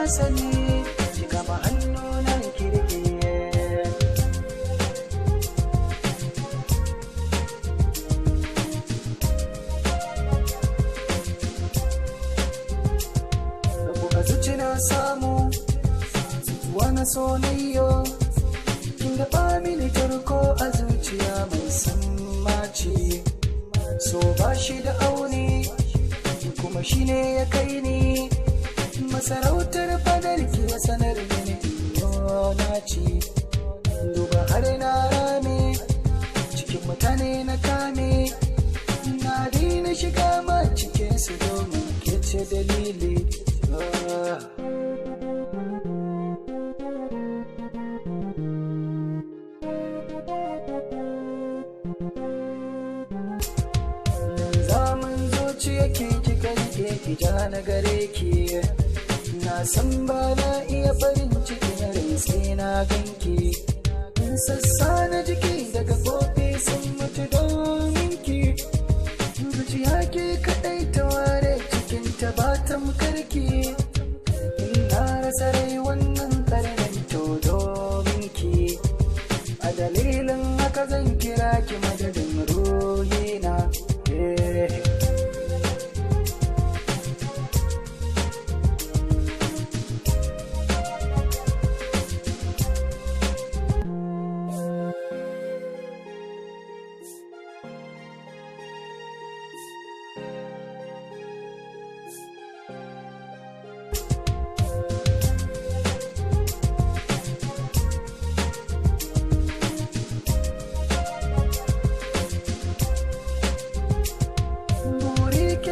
sani ki kama hannuna kirki da zuci na samu wani sonayyo kin gaba mini tarko a zuciya mai sammaci so ba shi da auni kuma shi ne ya kai ni masarautar fadarki ya sanar mini na ci duba har na rame cikin mutane na kame na daina shiga ma cikin su domin ke ce dalili zaman zuciya ke kika ke ja na gare ki na san ba na iya farin ciki na rai sai na ganki sassa na jiki daga kofi sun mutu domin ki zuciya ke kadai ta ware cikin ta ba tamkarki ina rasa rai wannan karnin to domin ki a dalilin haka zan kira ki madadin ruhina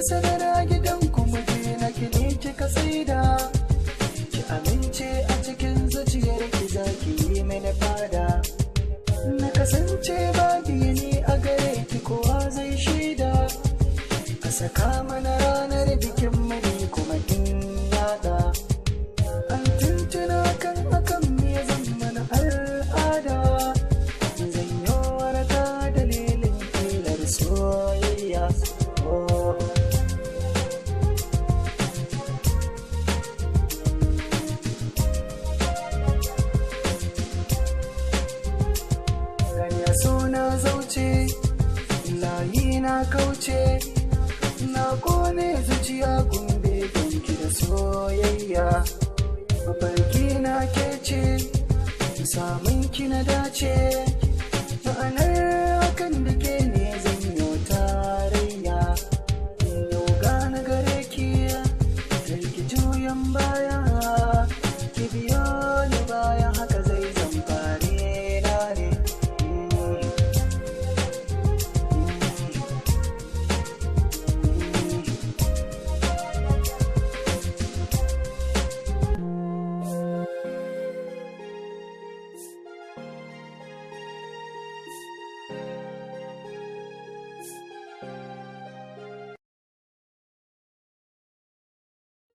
sadara gidan kuma na ki ne kika tsaida ki amince a cikin zuciyar ki zaki yi mini fada na kasance babu ni a gare ki kowa zai shaida a saka mana ranar bikin mani kuma in yada an tuntuna kan hakan me zan mana al'ada zan yi waraka dalilin filar soyayya na zauce layi na kauce na kone zuciya gumbe ganki da soyayya mafarki na kece samun ki na dace